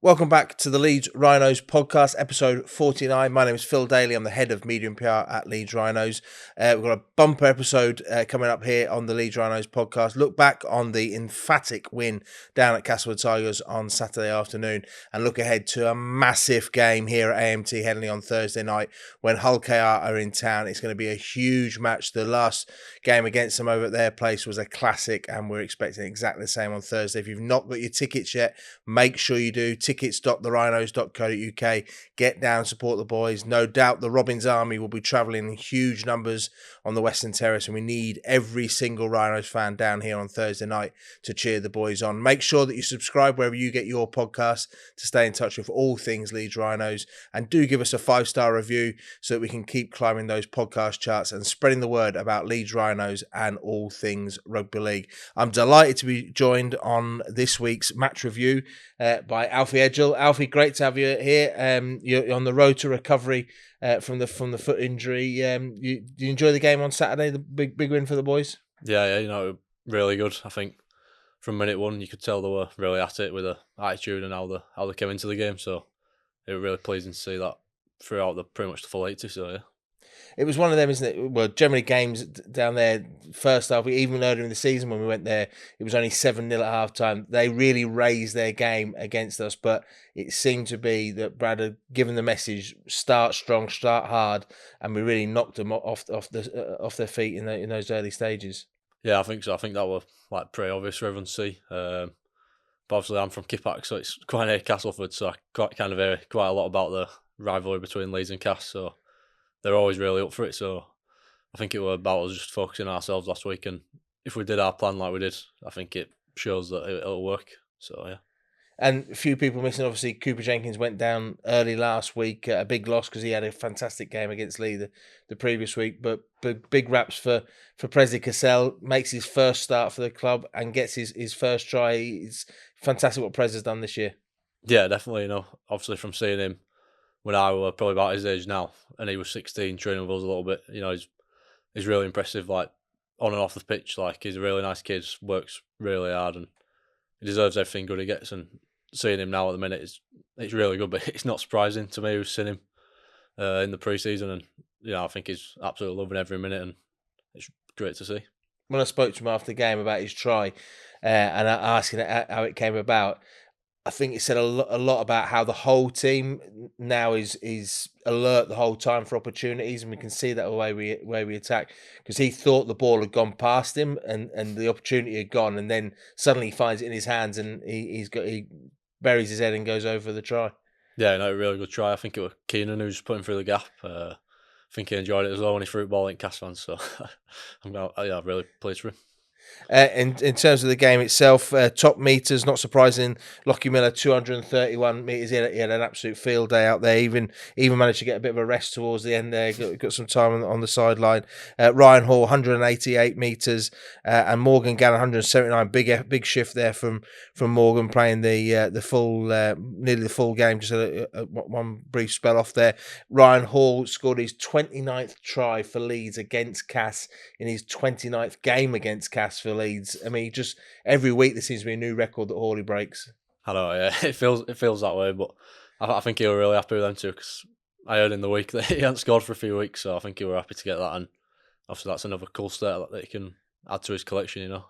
Welcome back to the Leeds Rhinos Podcast, episode 49. My name is Phil Daly. I'm the head of Media and PR at Leeds Rhinos. We've got a bumper episode coming up here on the Leeds Rhinos Podcast. Look back on the emphatic win down at Castleford Tigers on Saturday afternoon and look ahead to a massive game here at AMT Henley on Thursday night when Hull KR are in town. It's going to be a huge match. The last game against them over at their place was a classic and we're expecting exactly the same on Thursday. If you've not got your tickets yet, make sure you do. Tickets.therhinos.co.uk. Get down, support the boys. No doubt the Robins Army will be travelling in huge numbers on the Western Terrace, and we need every single Rhinos fan down here on Thursday night to cheer the boys on. Make sure that you subscribe wherever you get your podcast to stay in touch with all things Leeds Rhinos, and do give us a 5-star review so that we can keep climbing those podcast charts and spreading the word about Leeds Rhinos and all things rugby league. I'm delighted to be joined on this week's match review by Alfie Edgell. Alfie, great to have you here. You're on the road to recovery from the foot injury. Did you enjoy the game on Saturday? The big win for the boys. Yeah, really good. I think from minute one you could tell they were really at it with the attitude and how they came into the game. So it was really pleasing to see that throughout pretty much the full 80. So yeah. It was one of them, isn't it? Well, generally games down there, first half, even earlier in the season when we went there, it was only 7-0 at half time. They really raised their game against us, but it seemed to be that Brad had given the message, start strong, start hard, and we really knocked them off their feet in those early stages. Yeah, I think so. I think that was pretty obvious for everyone to see. But obviously I'm from Kippack, so it's quite near Castleford, so I kind of hear quite a lot about the rivalry between Leeds and Cass, so they're always really up for it. So I think it was about us just focusing on ourselves last week, and if we did our plan like we did, I think it shows that it'll work. So yeah. And a few people missing. Obviously, Cooper Jenkins went down early last week, a big loss because he had a fantastic game against Lee the previous week. But big raps for Presley. Cassell makes his first start for the club and gets his first try. It's fantastic what Prez has done this year. Yeah, definitely. Obviously from seeing him when I was probably about his age now, and he was 16, training with us a little bit. He's really impressive. On and off the pitch, he's a really nice kid. Works really hard, and he deserves everything good he gets. And seeing him now at the minute it's really good. But it's not surprising to me who's seen him in the pre-season, and I think he's absolutely loving every minute, and it's great to see. When I spoke to him after the game about his try, and asking how it came about, I think it said a lot about how the whole team now is alert the whole time for opportunities, and we can see that the way we attack, because he thought the ball had gone past him and the opportunity had gone, and then suddenly he finds it in his hands and he buries his head and goes over the try. Yeah, really good try. I think it was Keenan who was putting through the gap. I think he enjoyed it as well when he threw the ball in Cass fans. So I'm really pleased for him. In terms of the game itself, top meters, not surprising, Lockie Miller 231 meters. He had an absolute field day out there. Even managed to get a bit of a rest towards the end there. Got some time on the sideline. Ryan Hall 188 meters, and Morgan Gannon 179. Big shift there from Morgan, playing the full nearly the full game. Just one brief spell off there. Ryan Hall scored his 29th try for Leeds against Cass in his 29th game against Cass for Leeds. I mean, just every week there seems to be a new record that Hawley breaks. I know, yeah, it feels that way, but I think he was really happy with them too, because I heard in the week that he hadn't scored for a few weeks, so I think he was happy to get that, and obviously that's another cool stat that he can add to his collection,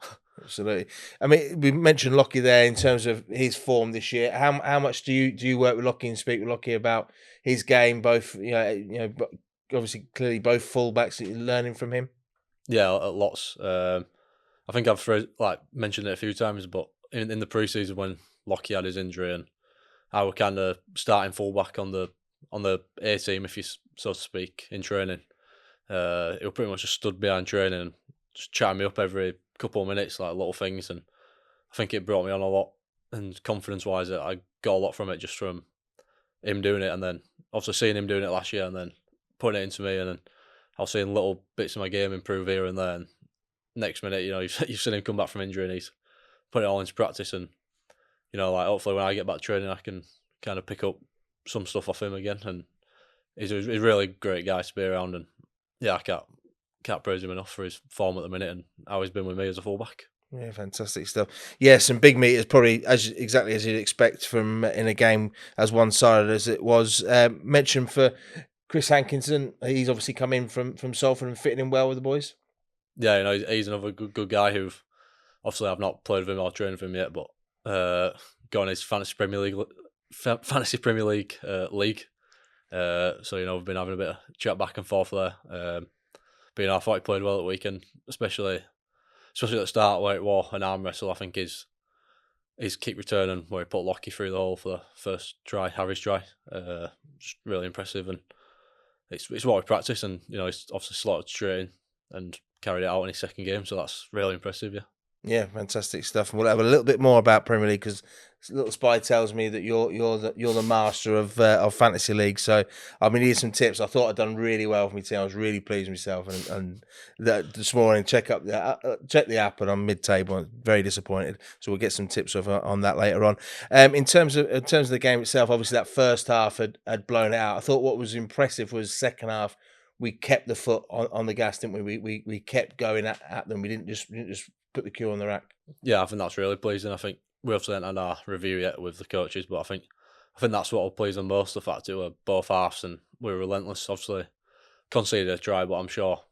Absolutely. I mean, we mentioned Lockie there in terms of his form this year. How much do you work with Lockie and speak with Lockie about his game? Both, obviously clearly both fullbacks. Learning from him. Yeah, lots. I think I've mentioned it a few times, but in the pre-season when Lockie had his injury and I was kind of starting fullback on the A team, if you so to speak, in training, he was pretty much just stood behind training and just chatting me up every couple of minutes, little things, and I think it brought me on a lot, and confidence-wise, I got a lot from it, just from him doing it, and then obviously seeing him doing it last year and then putting it into me, and then I was seeing little bits of my game improve here and there, and next minute, you've seen him come back from injury and he's put it all into practice, and hopefully when I get back training I can kind of pick up some stuff off him again, and he's a really great guy to be around, and yeah, I can't praise him enough for his form at the minute and how he's been with me as a fullback. Yeah, fantastic stuff. Yeah, some big meters, probably exactly as you'd expect from in a game as one-sided as it was. Mentioned for Chris Hankinson, he's obviously come in from Salford and fitting in well with the boys. Yeah, he's another good guy who, obviously, I've not played with him or trained with him yet, but got on his fantasy Premier League league. So we've been having a bit of chat back and forth there. But I thought he played well at the weekend, especially at the start where it was an arm wrestle. I think his kick returning where he put Lockie through the hole for the first try, Harry's try, just really impressive, and it's what we practice, and he's obviously slotted straight in and carried it out in his second game, so that's really impressive. Yeah, fantastic stuff. And we'll have a little bit more about Premier League because Little Spy tells me that you're the master of fantasy league. So I've been needing some tips. I thought I'd done really well for my team. I was really pleased with myself. And this morning, check the app, and I'm mid-table. I'm very disappointed. So we'll get some tips on that later on. In terms of the game itself, obviously that first half had blown it out. I thought what was impressive was second half. We kept the foot on the gas, didn't we? We kept going at them. We didn't just put the cue on the rack. Yeah, I think that's really pleasing. I think we obviously haven't had our review yet with the coaches, but I think that's what will please them most, the fact that we were both halves and we were relentless. Obviously conceded a try, but I'm sure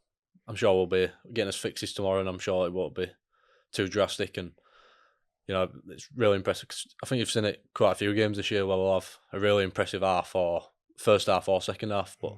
we'll be getting us fixes tomorrow, and I'm sure it won't be too drastic. And it's really impressive. 'Cause I think you've seen it quite a few games this year where we'll have a really impressive half, or first half or second half, but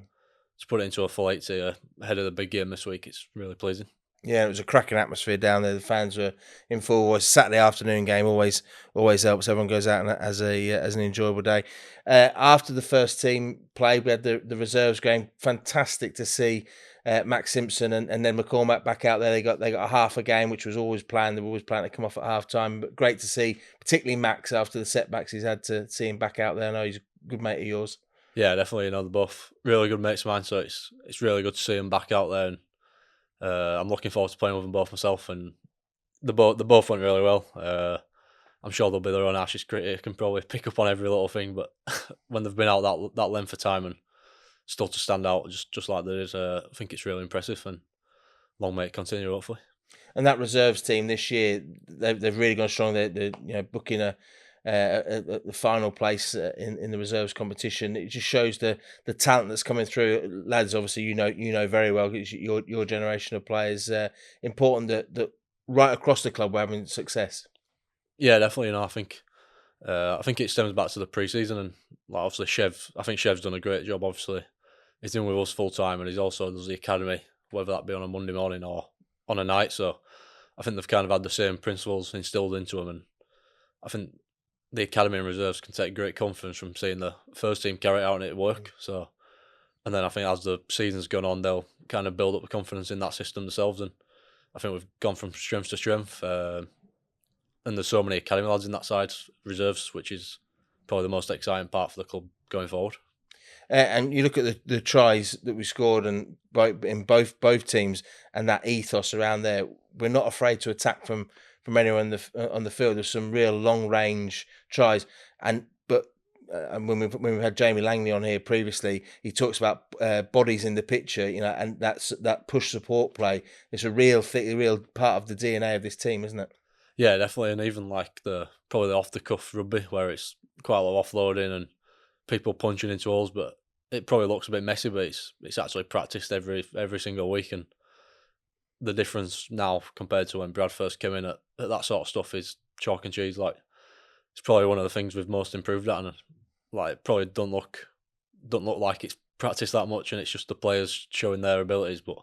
to put it into a full 80 ahead of the big game this week, it's really pleasing. Yeah, it was a cracking atmosphere down there. The fans were in full voice. Saturday afternoon game always helps. Everyone goes out as an enjoyable day. After the first team played, we had the reserves game. Fantastic to see Max Simpson and then McCormack back out there. They got a half a game, which was always planned. They were always planning to come off at half time. But great to see, particularly Max after the setbacks he's had, to see him back out there. I know he's a good mate of yours. Yeah, definitely. They're both really good mates of mine, so it's really good to see them back out there. And I'm looking forward to playing with them both myself, and they both went really well. I'm sure they'll be their own harshest critic and probably pick up on every little thing, but when they've been out that length of time and still to stand out just like there is, I think it's really impressive, and long may it continue, hopefully. And that reserves team this year, they've really gone strong. They're booking the final place in the reserves competition. It just shows the talent that's coming through. Lads, obviously, you know very well, it's your generation of players. Important that right across the club we're having success. Yeah, definitely. I think it stems back to the pre-season, and obviously Chev's done a great job. Obviously, he's in with us full time, and he's also does the academy, whether that be on a Monday morning or on a night. So I think they've kind of had the same principles instilled into them, and I think the academy and reserves can take great confidence from seeing the first team carry it out and it work. So, and then I think as the season's gone on, they'll kind of build up the confidence in that system themselves. And I think we've gone from strength to strength. And there's so many academy lads in that side, reserves, which is probably the most exciting part for the club going forward. And you look at the tries that we scored and in both teams, and that ethos around there. We're not afraid to attack from anyone on the field. There's some real long range tries, but when we've had Jamie Langley on here previously, he talks about bodies in the picture, and that push support play. It's a real part of the DNA of this team, isn't it? Yeah, definitely, and even like probably the off the cuff rugby where it's quite a lot of offloading and people punching into holes, but it probably looks a bit messy, but it's actually practiced every single week, and the difference now compared to when Brad first came in at that sort of stuff is chalk and cheese. Like, it's probably one of the things we've most improved at, and it probably don't look like it's practiced that much, and it's just the players showing their abilities. But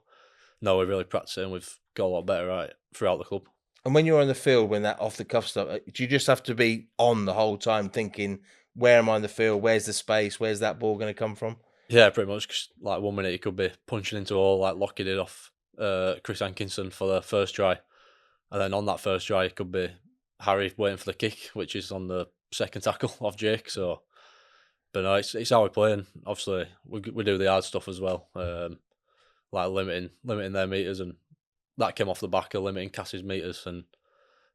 no, we're really practicing. We've got a lot better at it throughout the club. And when you're on the field, when that off the cuff stuff, do you just have to be on the whole time thinking, where am I on the field? Where's the space? Where's that ball going to come from? Yeah, pretty much. 'Cause, 1 minute you could be punching into a hole like Lockie did off Chris Hankinson for the first try, and then on that first try it could be Harry waiting for the kick, which is on the second tackle of Jake. So, but no, it's how we play, and obviously we do the hard stuff as well, like limiting their meters, and that came off the back of limiting Cass's meters, and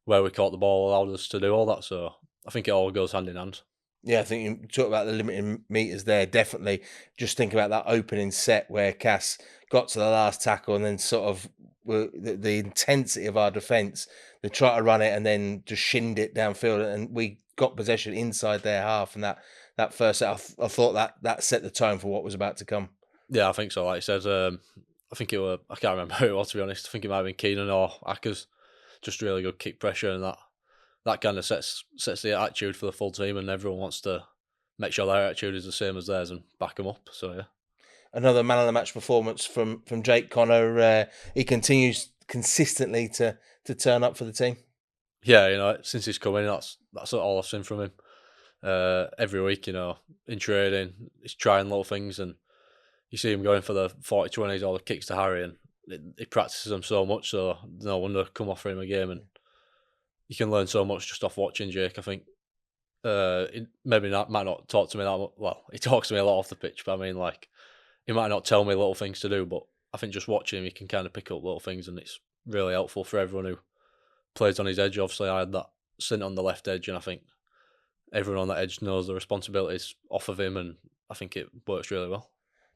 where we caught the ball allowed us to do all that. So I think it all goes hand in hand. Yeah, I think you talk about the limiting meters there. Definitely, just think about that opening set where Cass got to the last tackle and then sort of the intensity of our defence. They try to run it and then just shinned it downfield, and we got possession inside their half. And that first set, I thought that set the tone for what was about to come. Yeah, I think so. Like I said, I think it were, I can't remember who it was, to be honest. I think it might have been Keenan or Ackers. Just really good kick pressure, and that kind of sets the attitude for the full team, and everyone wants to make sure their attitude is the same as theirs and back them up. So yeah. Another man of the match performance from Jake Connor. He continues consistently to turn up for the team. Yeah, since he's come in, that's all I've seen from him. Every week, in training, he's trying little things, and you see him going for the 40-20s or the kicks to Harry, and he practices them so much, so no wonder come off for him a game, and you can learn so much just off watching Jake. I think he might not talk to me that much. Well, he talks to me a lot off the pitch, but I mean, like, he might not tell me little things to do, but I think just watching him, you can kind of pick up little things, and it's really helpful for everyone who plays on his edge. Obviously, I had that stint on the left edge, and I think everyone on that edge knows the responsibilities off of him, and I think it works really well.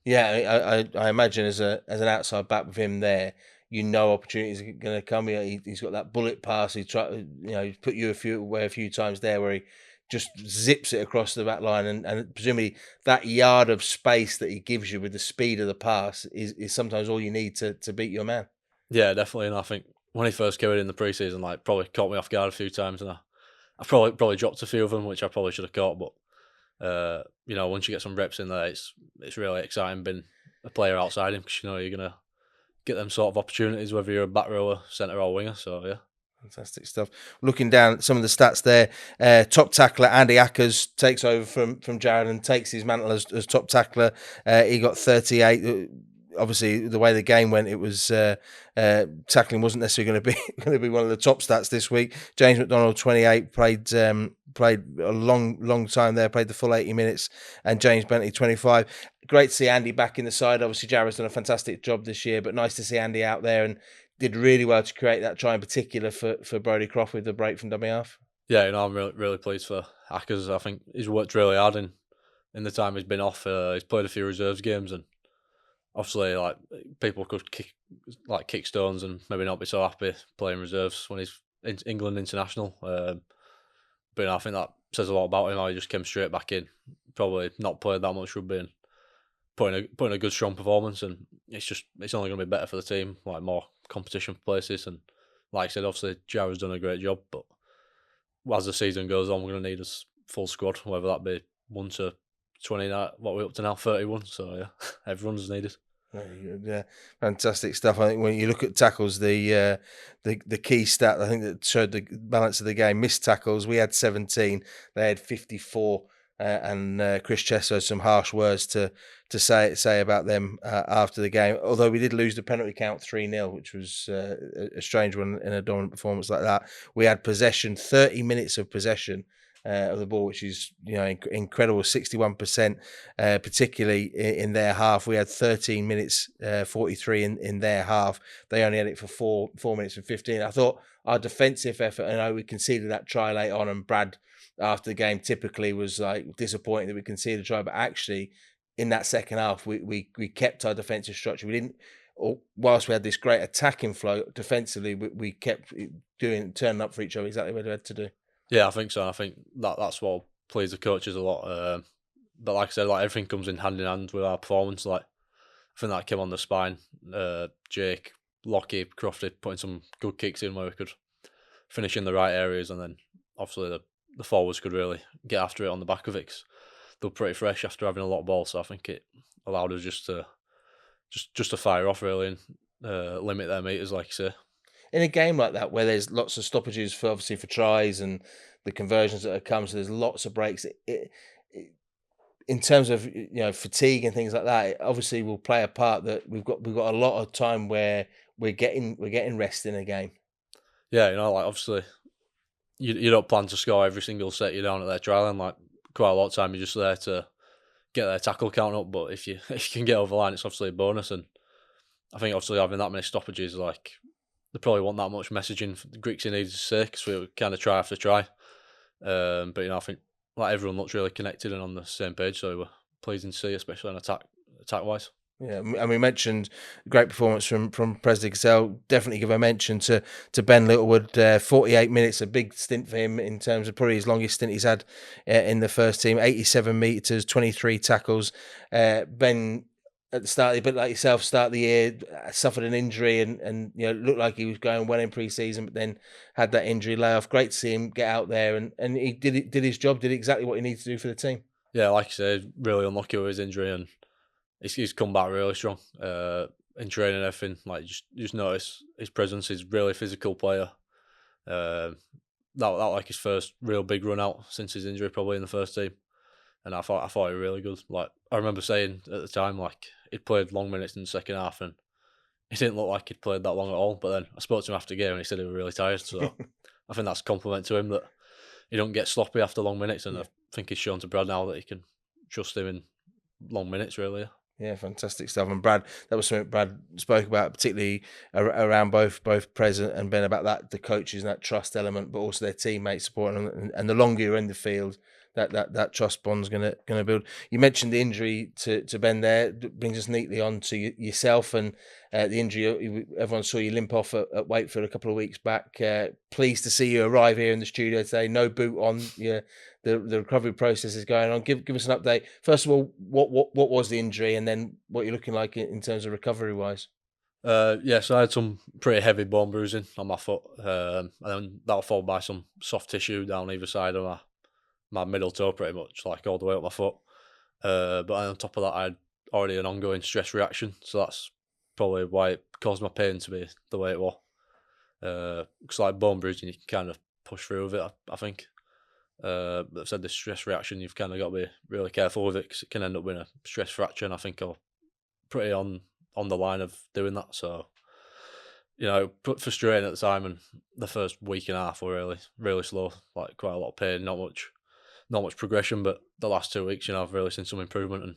Yeah, I imagine as an outside back with him there, opportunities are going to come. He's got that bullet pass. He he's put you a few times there where he just zips it across the back line, and presumably that yard of space that he gives you with the speed of the pass is sometimes all you need to beat your man. Yeah, definitely. And I think when he first came in the preseason, like, probably caught me off guard a few times, and I probably dropped a few of them, which I probably should have caught. But once you get some reps in there, it's really exciting being a player outside him, because you're gonna get them sort of opportunities, whether you're a back rower, centre or winger. So yeah. Fantastic stuff. Looking down at some of the stats there, top tackler Andy Ackers takes over from Jared and takes his mantle as top tackler. He got 38. Obviously, the way the game went, it was tackling wasn't necessarily going to be one of the top stats this week. James McDonald, 28, played a long time there, played the full 80 minutes, and James Bentley, 25. Great to see Andy back in the side. Obviously, Jared's done a fantastic job this year, but nice to see Andy out there and did really well to create that try in particular for Brodie Croft with the break from dummy half. Yeah, I'm really pleased for Ackers. I think he's worked really hard in the time he's been off. He's played a few reserves games, and obviously, like, people could kick stones and maybe not be so happy playing reserves when he's England international. But I think that says a lot about him. How he just came straight back in, probably not played that much rugby, and putting a good strong performance. And it's only going to be better for the team, like more competition for places. And like I said, obviously Jared's done a great job, but as the season goes on, we're going to need a full squad, whether that be 1 to 29, what we're up to now, 31. So yeah, everyone's needed. Yeah, fantastic stuff. I think when you look at tackles, the key stat I think that showed the balance of the game: missed tackles. We had 17, they had 54, and Chris Chester had some harsh words to say about them after the game. Although we did lose the penalty count 3-0, which was a strange one in a dominant performance like that. We had possession, 30 minutes of possession of the ball, which is incredible, 61%, particularly in their half. We had 13 minutes, 43 in their half. They only had it for 4 minutes and 15. I thought our defensive effort, I know we conceded that try late on, and Brad after the game typically was like disappointing that we conceded a try, but actually in that second half we kept our defensive structure. We didn't, whilst we had this great attacking flow defensively, we kept turning up for each other exactly what we had to do. Yeah, I think so. I think that's what pleases the coaches a lot. But like I said, like, everything comes in hand with our performance. Like, I think that came on the spine. Jake, Lockie, Crofty putting some good kicks in where we could finish in the right areas, and then obviously the forwards could really get after it on the back of it, 'cause they're pretty fresh after having a lot of ball. So I think it allowed us just to fire off really and limit their meters, like you say. In a game like that, where there's lots of stoppages for tries and the conversions that have come, so there's lots of breaks. In terms of fatigue and things like that, it obviously will play a part. That we've got a lot of time where we're getting rest in a game. Yeah, like, obviously you don't plan to score every single set you're down at their trial, and like, quite a lot of time you're just there to get their tackle count up. But if you can get over the line, it's obviously a bonus. And I think obviously having that many stoppages, like, they probably want that much messaging for the Greeks needed to say, because we kind of try after try. But I think like everyone looked really connected and on the same page. So we were pleasing to see, especially on attack wise. Yeah, and we mentioned great performance from Presley Cassell. Definitely give a mention to Ben Littlewood. 48 minutes, a big stint for him in terms of probably his longest stint he's had in the first team. 87 metres, 23 tackles. Ben at the start, a bit like yourself, start of the year, suffered an injury and looked like he was going well in pre-season, but then had that injury layoff. Great to see him get out there and he did his job, did exactly what he needed to do for the team. Yeah, like you said, really unlucky with his injury and he's come back really strong in training and everything. Like just notice his presence. He's a really physical player. That like his first real big run out since his injury, probably in the first team. And I thought he was really good. Like I remember saying at the time, like he'd played long minutes in the second half, and he didn't look like he'd played that long at all. But then I spoke to him after the game, and he said he was really tired. So I think that's a compliment to him that he don't get sloppy after long minutes. And I think he's shown to Brad now that he can trust him in long minutes, really. Yeah, fantastic stuff. And Brad, that was something Brad spoke about, particularly around both Prez and Ben, about that, the coaches and that trust element, but also their teammates supporting them. And the longer you're in the field, that trust bond's gonna build. You mentioned the injury to Ben there. It brings us neatly on to yourself and the injury. Everyone saw you limp off at Wakefield a couple of weeks back. Pleased to see you arrive here in the studio today. No boot on. Yeah, the recovery process is going on. Give us an update. First of all, what was the injury, and then what you're looking like in terms of recovery wise. So I had some pretty heavy bone bruising on my foot, and then that was followed by some soft tissue down either side of my middle toe, pretty much, like all the way up my foot. But on top of that, I had already an ongoing stress reaction, so that's probably why it caused my pain to be the way it was. Because like bone bruising, you can kind of push through with it, I think. But I've said the stress reaction, you've kind of got to be really careful with it because it can end up being a stress fracture, and I think I'm pretty on the line of doing that. So, frustrating at the time, and the first week and a half were really, really slow, like quite a lot of pain, not much progression, but the last 2 weeks, I've really seen some improvement and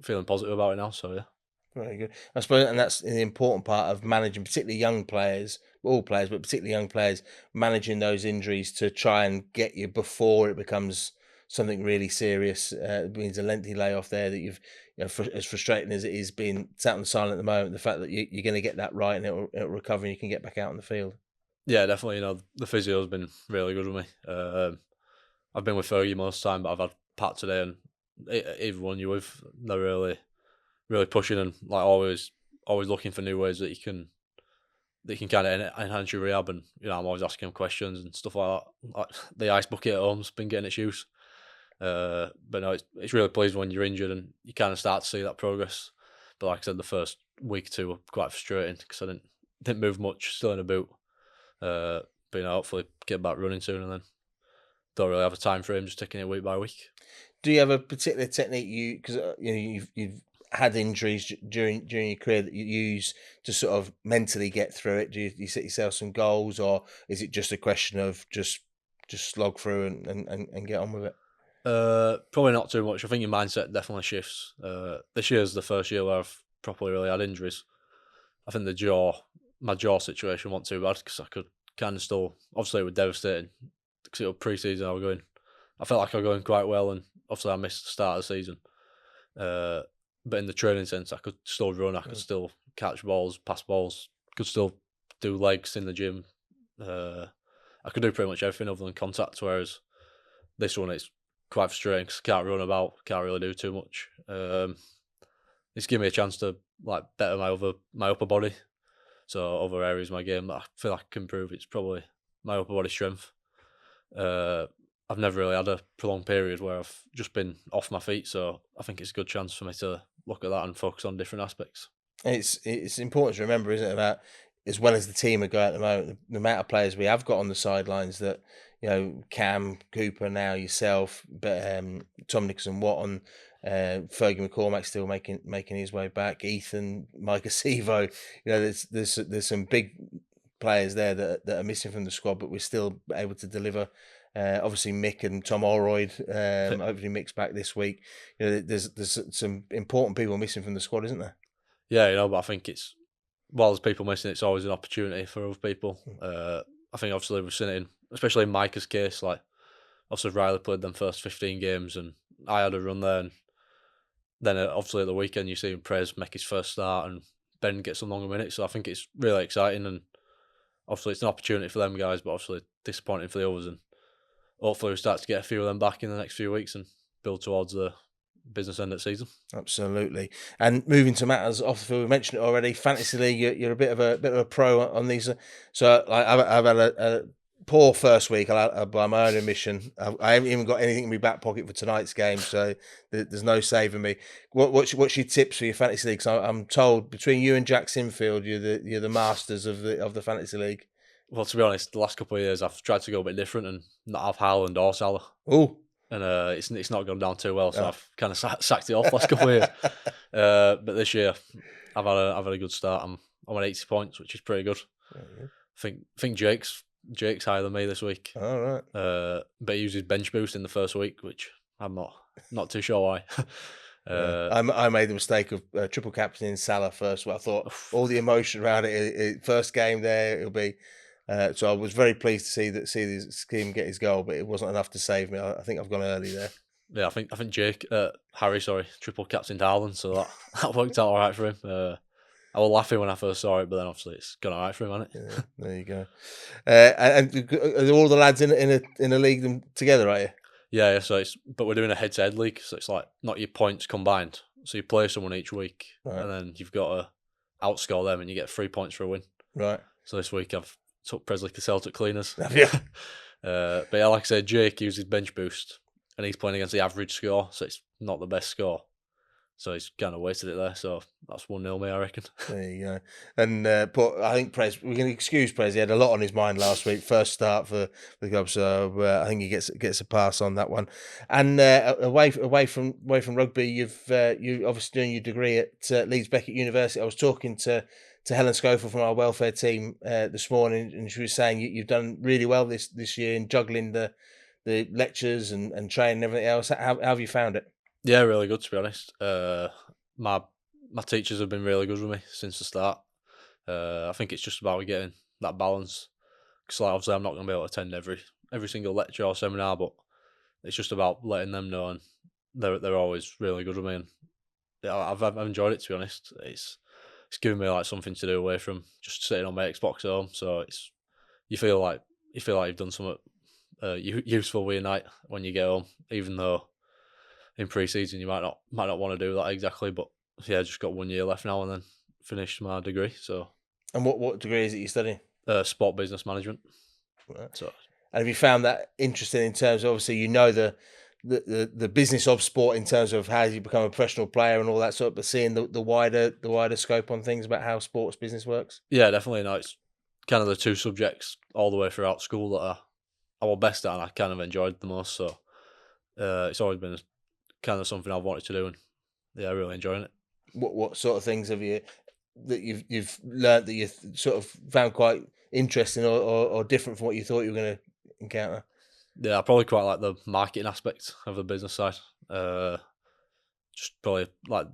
feeling positive about it now. So yeah. Very good. I suppose, and that's the important part of managing, particularly young players, all players, but particularly young players, managing those injuries to try and get you before it becomes something really serious. It means a lengthy layoff there that you've, as frustrating as it is being sat on the sideline at the moment, the fact that you're going to get that right and it'll recover and you can get back out on the field. Yeah, definitely. The physio has been really good with me. I've been with Fergie most of the time, but I've had Pat today, and everyone you with, they're really, really pushing and like always looking for new ways that you can kind of enhance your rehab. And I'm always asking them questions and stuff like that. Like the ice bucket at home's been getting its use. But no, it's really pleasing when you're injured and you kind of start to see that progress. But like I said, the first week or two were quite frustrating because I didn't move much, still in a boot. But hopefully get back running soon, and then don't really have a time frame, just taking it week by week. Do you have a particular technique because you've had injuries during your career that you use to sort of mentally get through it? Do you set yourself some goals, or is it just a question of just slog through and get on with it? Probably not too much. I think your mindset definitely shifts. This year's the first year where I've properly really had injuries. I think my jaw situation wasn't too bad because I could kind of still, obviously it was devastating because it was pre-season. I felt like I was going quite well, and obviously I missed the start of the season. But in the training sense, I could still run, I could still catch balls, pass balls, could still do legs in the gym. I could do pretty much everything other than contact, whereas this one it's quite frustrating because I can't run about, can't really do too much. It's given me a chance to like better my upper body. So other areas of my game that I feel like I can improve, it's probably my upper body strength. I've never really had a prolonged period where I've just been off my feet, so I think it's a good chance for me to look at that and focus on different aspects. It's important to remember, isn't it, about as well as the team are going at the moment, the amount of players we have got on the sidelines that, Cam, Cooper now, yourself, but Tom Nicholson-Watt, Fergie McCormack still making his way back, Ethan, Micah Sevo, there's some big players there that are missing from the squad, but we're still able to deliver. Obviously Mick and Tom Allroyd, hopefully Mick's back this week. There's some important people missing from the squad, isn't there? Yeah, but I think while there's people missing, it's always an opportunity for other people. I think obviously we've seen it especially in Micah's case, like obviously Riley played them first 15 games, and I had a run there. And then obviously at the weekend, you see Prez make his first start, and Ben gets some longer minutes. So I think it's really exciting, and obviously it's an opportunity for them guys, but obviously disappointing for the others. And hopefully we start to get a few of them back in the next few weeks and build towards the business end of the season. Absolutely. And moving to matters off the field, we mentioned it already. Fantasy league, you're a bit of a pro on these. So I've had a poor first week by my own admission. I haven't even got anything in my back pocket for tonight's game, so there's no saving me. What's your tips for your fantasy league? So I'm told between you and Jack Sinfield, you're the masters of the fantasy league. Well, to be honest, the llast couple of years I've tried to go a bit different and not have Haaland or Salah. Oh. And it's not gone down too well, so I've kind of sacked it off last couple of years. But this year, I've had a good start. I'm on 80 points, which is pretty good. I think Jake's higher than me this week. All right. But he uses bench boost in the first week, which I'm not too sure why. I made the mistake of triple captaining Salah first. Well, I thought all the emotion around it, first game there, it'll be. So I was very pleased to see the scheme get his goal, but it wasn't enough to save me. I think I've gone early there. Yeah, I think Harry triple captained Haaland, so that worked out all right for him. I was laughing when I first saw it, but then obviously it's gone all right for him, hasn't it? Yeah, there you go. And are all the lads in a league together, are you? Yeah. So but we're doing a head-to-head league, so it's like not your points combined. So you play someone each week, right, and then you've got to outscore them, and you get 3 points for a win. Right. So this week I've took Presley Cassell to cleaners. Yeah. But yeah, like I said, Jake uses bench boost, and he's playing against the average score, so it's not the best score. So he's kind of wasted it there. So that's 1-0 me, I reckon. There you go. And but I think we can excuse Prez. He had a lot on his mind last week. First start for the club, so I think he gets a pass on that one. And away from rugby, you obviously doing your degree at Leeds Beckett University. I was talking to Helen Schofield from our welfare team this morning, and she was saying you've done really well this year in juggling the lectures and training and everything else. How have you found it? Yeah, really good, to be honest. My teachers have been really good with me since the start. I think it's just about getting that balance. Because obviously I'm not going to be able to attend every single lecture or seminar, but it's just about letting them know, and they're always really good with me. And I've enjoyed it, to be honest. It's given me like something to do away from just sitting on my Xbox at home. So you feel like you've done something useful with your night when you get home, even though in pre-season you might not want to do that exactly. But yeah, just got 1 year left now and then finished my degree. So. And what degree is it you're studying? Sport business management. Right. So, and have you found that interesting in terms of, obviously you know the business of sport in terms of how you become a professional player and all that sort of, but seeing the wider scope on things about how sports business works? Yeah, definitely. No, it's kind of the two subjects all the way throughout school that I was best at and I kind of enjoyed the most. So it's always been kind of something I've wanted to do, and yeah, really enjoying it. What sort of things have you've learned that you sort of found quite interesting or different from what you thought you were going to encounter? Yeah, I probably quite like the marketing aspect of the business side. Just probably like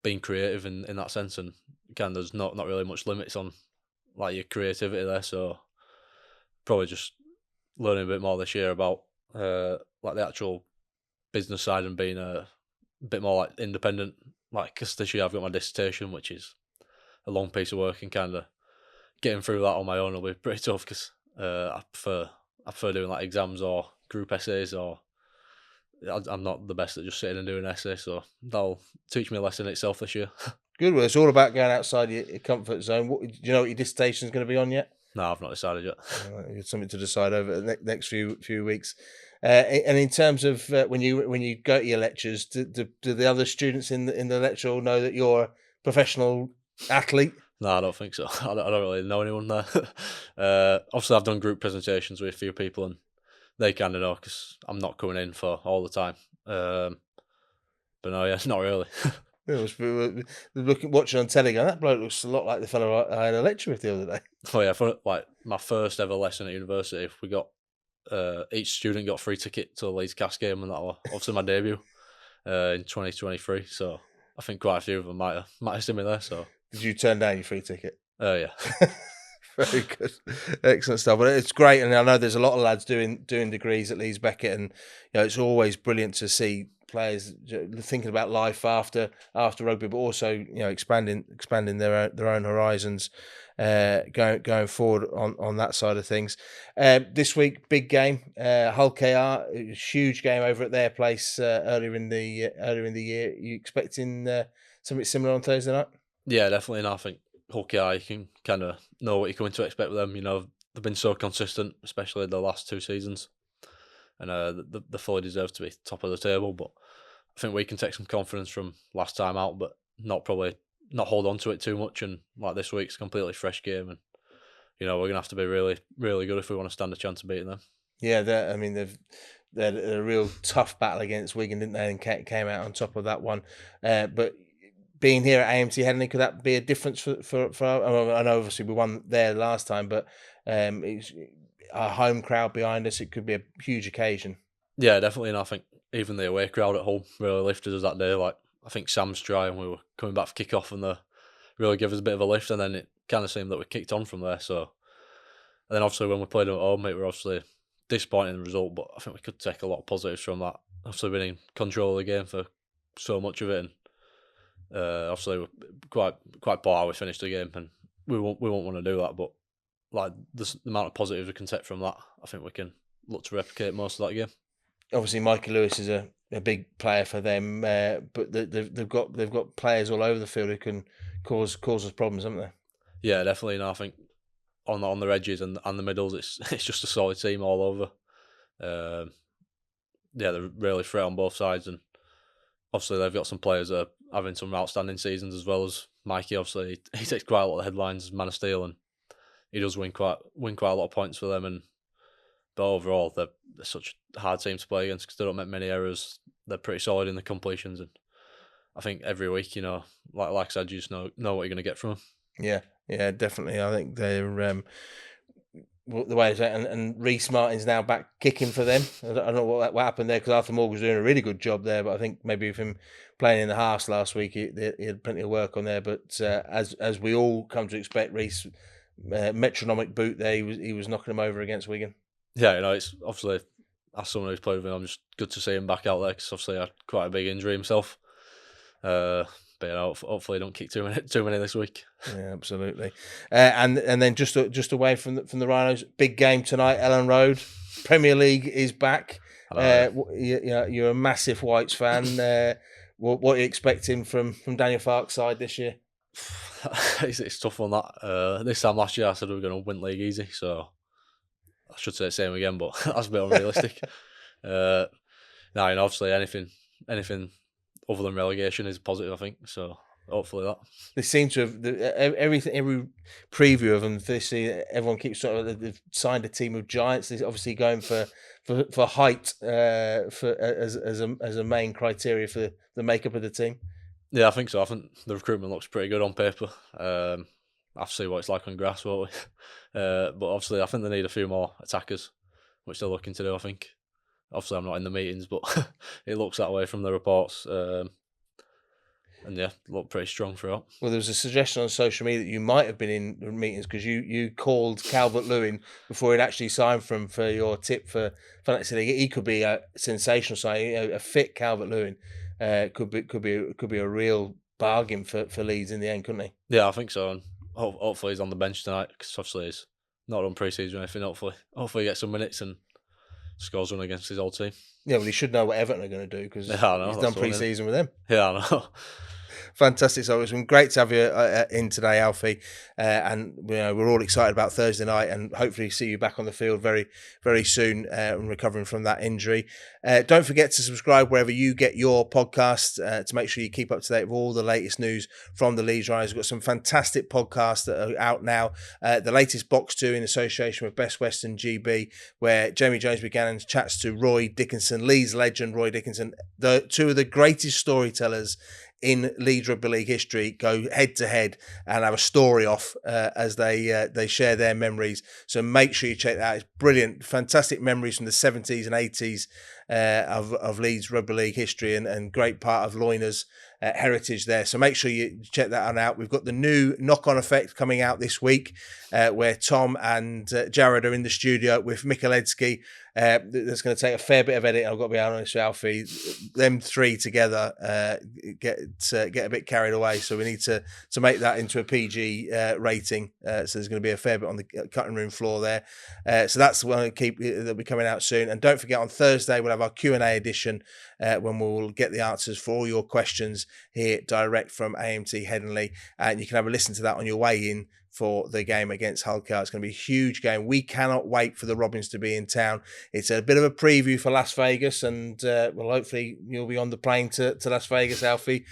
being creative in that sense, and kind of there's not really much limits on like your creativity there. So probably just learning a bit more this year about like the actual business side and being a bit more like independent. Like, because this year I've got my dissertation, which is a long piece of work, and kind of getting through that on my own will be pretty tough because I prefer doing like exams or group essays, or I'm not the best at just sitting and doing an essay, so that'll teach me a lesson itself this year. Good. Well, it's all about going outside your comfort zone. Do you know what your dissertation is going to be on yet? No, I've not decided yet. It's something to decide over the next few weeks. And in terms of when you go to your lectures, do the other students in the lecture all know that you're a professional athlete? No, I don't think so. I don't really know anyone there. Obviously, I've done group presentations with a few people, and they kind of know because I'm not coming in for all the time. But no, yeah, not really. Watching on telly, going, that bloke looks a lot like the fellow I had a lecture with the other day. Oh yeah, for like my first ever lesson at university, we got each student got a free ticket to the Leeds Cast game, and that was obviously my debut in 2023. So I think quite a few of them might have seen me there. So did you turn down your free ticket? Yeah. Very good, excellent stuff. But it's great, and I know there's a lot of lads doing degrees at Leeds Beckett, and it's always brilliant to see players thinking about life after rugby, but also expanding their own horizons, going forward on that side of things. This week, big game, Hull KR, huge game over at their place earlier in the year. Are you expecting something similar on Thursday night? Yeah, definitely. And I think Hull KR, you can kind of know what you're coming to expect with them. They've been so consistent, especially the last 2 seasons, and they fully deserve to be top of the table. But I think we can take some confidence from last time out, but not hold on to it too much. And like this week's a completely fresh game, and we're gonna have to be really, really good if we want to stand a chance of beating them. Yeah, they had a real tough battle against Wigan, didn't they? And came out on top of that one. But being here at AMT Headingley, could that be a difference for I know obviously we won there last time, but it's our home crowd behind us. It could be a huge occasion. Yeah, definitely. And I think even the away crowd at home really lifted us that day. Like, I think Sam's try, and we were coming back for kick-off, and they really gave us a bit of a lift, and then it kind of seemed that we kicked on from there. So, and then obviously when we played them at home, it were obviously disappointing the result, but I think we could take a lot of positives from that. Obviously being in control of the game for so much of it, and obviously we're quite poor how we finished the game, and we won't want to do that. But like the amount of positives we can take from that, I think we can look to replicate most of that game. Obviously, Mikey Lewis is a big player for them, but they've got players all over the field who can cause us problems, haven't they? Yeah, definitely. And I think on the edges and the middles, it's just a solid team all over. Yeah, they're really threat on both sides, and obviously they've got some players that are having some outstanding seasons as well as Mikey. Obviously, he takes quite a lot of headlines as Man of Steel, and he does win quite a lot of points for them. But overall, they're such a hard team to play against because they don't make many errors. They're pretty solid in the completions, and I think every week, like I said, you just know what you're going to get from them. Yeah, definitely. I think they're the way it's and Reece Martin's now back kicking for them. I don't know what happened there, because Arthur Morgan was doing a really good job there, but I think maybe with him playing in the halves last week, he had plenty of work on there. But as we all come to expect, Reece metronomic boot there, he was knocking him over against Wigan. Yeah, it's obviously, as someone who's played with him, I'm just good to see him back out there, because obviously he had quite a big injury himself. But hopefully he don't kick too many this week. Yeah, absolutely. And then just away from the Rhinos, big game tonight, Elland Road. Premier League is back. You're a massive Whites fan. What are you expecting from Daniel Farke's side this year? It's tough on that. This time last year I said we were going to win league easy, so I should say the same again, but that's a bit unrealistic. Obviously anything other than relegation is positive, I think. So hopefully that. They seem to have every preview of them. Everyone keeps they've signed a team of giants. They're obviously going for height as a main criteria for the makeup of the team. Yeah, I think so. I think the recruitment looks pretty good on paper. I have to see what it's like on grass, won't we? But obviously, I think they need a few more attackers, which they're looking to do, I think. Obviously, I'm not in the meetings, but it looks that way from the reports. And yeah, look pretty strong throughout. Well, there was a suggestion on social media that you might have been in meetings, because you called Calvert-Lewin before he'd actually signed for your tip for Fantasy League. He could be a sensational signing. A fit Calvert-Lewin could be a real bargain for Leeds in the end, couldn't he? Yeah, I think so. And hopefully he's on the bench tonight, because obviously he's not on pre-season or anything. Hopefully he gets some minutes and scores one against his old team. Yeah, well, he should know what Everton are going to do, because he's done pre-season with them. Yeah, I know. Fantastic. So it's been great to have you in today, Alfie. And we're all excited about Thursday night, and hopefully see you back on the field very, very soon, and recovering from that injury. Don't forget to subscribe wherever you get your podcast to make sure you keep up to date with all the latest news from the Leeds Rhinos. We've got some fantastic podcasts that are out now. The latest Box 2 in association with Best Western GB, where Jamie Jones Buchanan chats to Roy Dickinson, Leeds legend Roy Dickinson, two of the greatest storytellers in Leeds Rugby League history, go head to head and have a story off as they share their memories. So make sure you check that out. It's brilliant, fantastic memories from the 70s and 80s of Leeds Rugby League history and great part of Loyner's heritage there. So make sure you check that one out. We've got the new Knock-On Effect coming out this week, where Tom and Jared are in the studio with Michaledzki. That's going to take a fair bit of editing. I've got to be honest with Alfie. Them three together get a bit carried away, so we need to make that into a PG rating. So there's going to be a fair bit on the cutting room floor there. So that's one that'll be coming out soon. And don't forget, on Thursday we'll have our Q&A edition when we'll get the answers for all your questions here direct from AMT Headingley, and you can have a listen to that on your way in for the game against Hull KR. It's going to be a huge game. We cannot wait for the Robins to be in town. It's a bit of a preview for Las Vegas, and well, hopefully you'll be on the plane to Las Vegas, Alfie,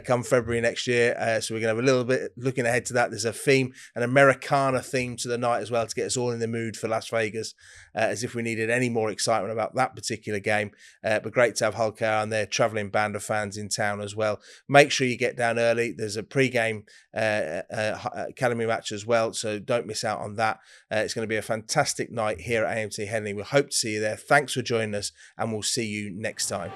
come February next year. So we're going to have a little bit looking ahead to that. There's a theme, an Americana theme to the night as well, to get us all in the mood for Las Vegas, as if we needed any more excitement about that particular game. But great to have Hull KR and their travelling band of fans in town as well. Make sure you get down early. There's a pre-game academy match as well, so don't miss out on that. It's going to be a fantastic night here at AMT Headingley. We hope to see you there. Thanks for joining us, and we'll see you next time.